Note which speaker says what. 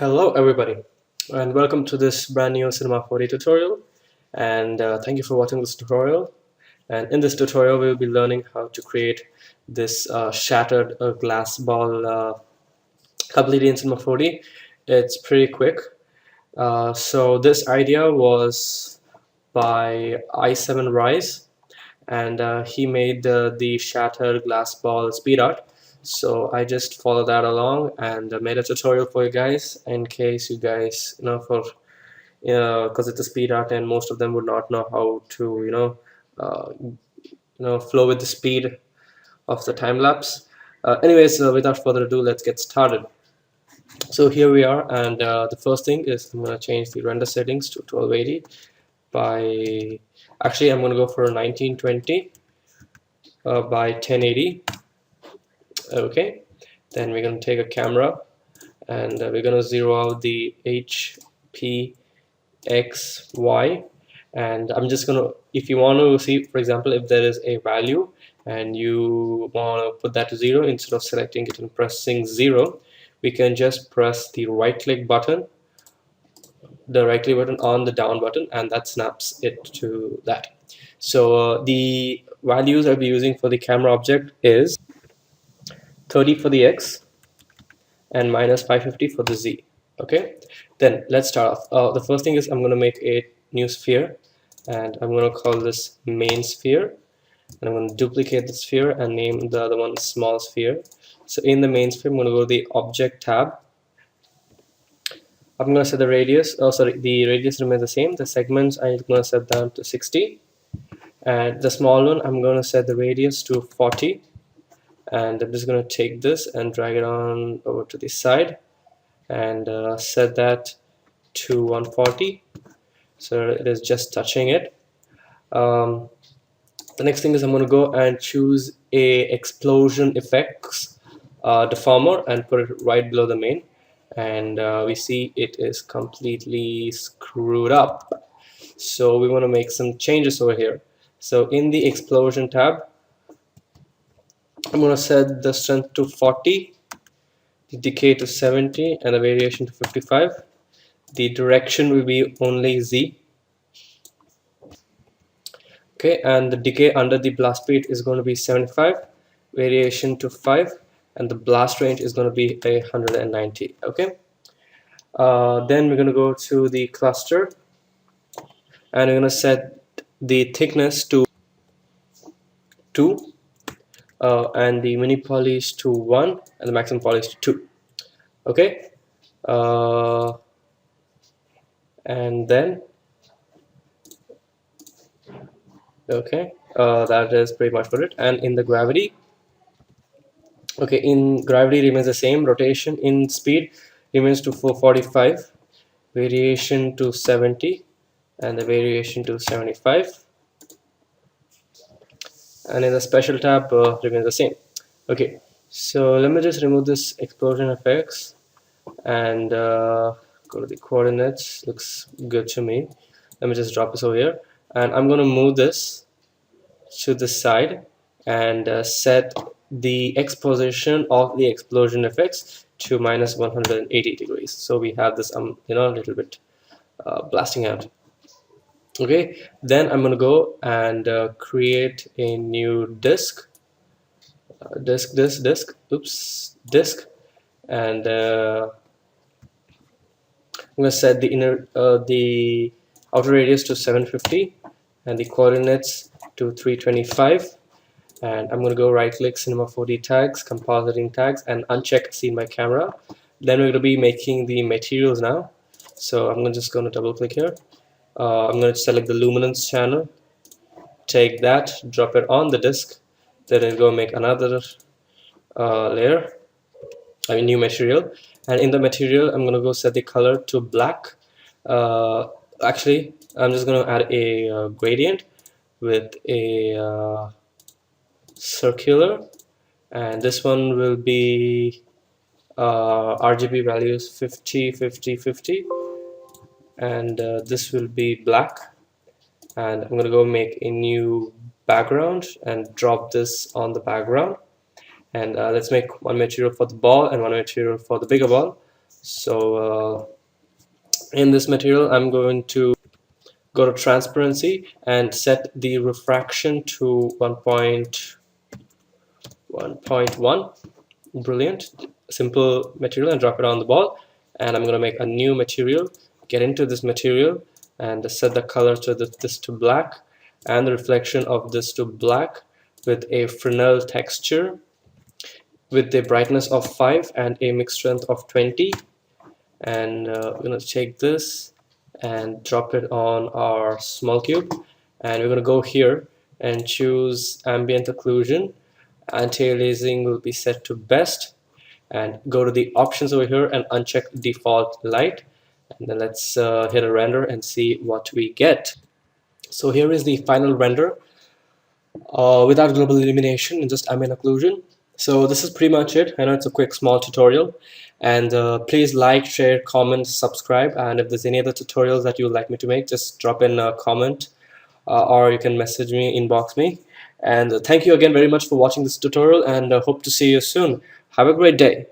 Speaker 1: Hello everybody and welcome to this brand new Cinema 4D tutorial, and thank you for watching this tutorial. And in this tutorial we will be learning how to create this shattered glass ball completely in Cinema 4D. It's pretty quick. So this idea was by i7 Rise, and he made the shattered glass ball speed art. So I just followed that along and made a tutorial for you guys in case you guys because it's a speed art and most of them would not know how to flow with the speed of the time lapse. Anyways, without further ado, let's get started. So here we are, and the first thing is I'm going to change the render settings to 1280 by actually I'm going to go for 1920 by 1080. Okay, then we're going to take a camera and we're going to zero out the HPXY, and I'm just going to, if you want to see, for example, if there is a value and you want to put that to 0, instead of selecting it and pressing 0, we can just press the right click button on the down button, and that snaps it to that. So the values I'll be using for the camera object is 30 for the X and minus 550 for the Z. Okay, then let's start off. The first thing is I'm going to make a new sphere, and I'm going to call this main sphere, and I'm going to duplicate the sphere and name the other one small sphere. So in the main sphere, I'm going to go to the object tab. I'm going to set the radius, the radius remains the same. The segments I'm going to set down to 60, and the small one I'm going to set the radius to 40, and I'm just going to take this and drag it on over to the side and set that to 140, so it is just touching it. The next thing is I'm going to go and choose a explosion effects deformer and put it right below the main, and we see it is completely screwed up, so we want to make some changes over here. So in the explosion tab, I'm going to set the strength to 40, the decay to 70, and the variation to 55. The direction will be only Z. Okay, and the decay under the blast speed is going to be 75, variation to 5, and the blast range is going to be 190. Okay, then we're going to go to the cluster, and we're going to set the thickness to 2, and the mini polish to 1, and the maximum polish to 2. Okay, and then okay, that is pretty much for it. And in the gravity, okay, in gravity remains the same. Rotation in speed remains to 445, variation to 70, and the variation to 75. And in the special tab remains the same. Okay, so let me just remove this explosion effects and go to the coordinates. Looks good to me. Let me just drop this over here, and I'm going to move this to the side and set the X position of the explosion effects to minus 180 degrees. So we have this a little bit blasting out. Okay, then I'm going to go and create a new disk, disk, and I'm going to set the outer radius to 750 and the coordinates to 325, and I'm going to go right click Cinema 4D tags, compositing tags, and uncheck scene by camera. Then we're going to be making the materials now, so I'm just going to double click here. I'm going to select the luminance channel, take that, drop it on the disk, then I'll go make another layer, new material, and in the material I'm going to go set the color to black. Actually, I'm just going to add a gradient with a circular, and this one will be RGB values 50, 50, 50, and this will be black. And I'm going to go make a new background and drop this on the background, and let's make one material for the ball and one material for the bigger ball. So in this material, I'm going to go to transparency and set the refraction to 1.1. Brilliant. Simple material, and drop it on the ball. And I'm going to make a new material, get into this material, and set the color to this to black, and the reflection of this to black, with a Fresnel texture with a brightness of 5 and a mix strength of 20. And we're going to take this and drop it on our small cube, and we're going to go here and choose ambient occlusion. Anti-aliasing will be set to best, and go to the options over here and uncheck default light, and then let's hit a render and see what we get. So here is the final render without global illumination and just ambient occlusion. So this is pretty much it. I know it's a quick small tutorial, and please like, share, comment, subscribe, and if there's any other tutorials that you would like me to make, just drop in a comment, or you can message me, inbox me. And thank you again very much for watching this tutorial, and hope to see you soon. Have a great day.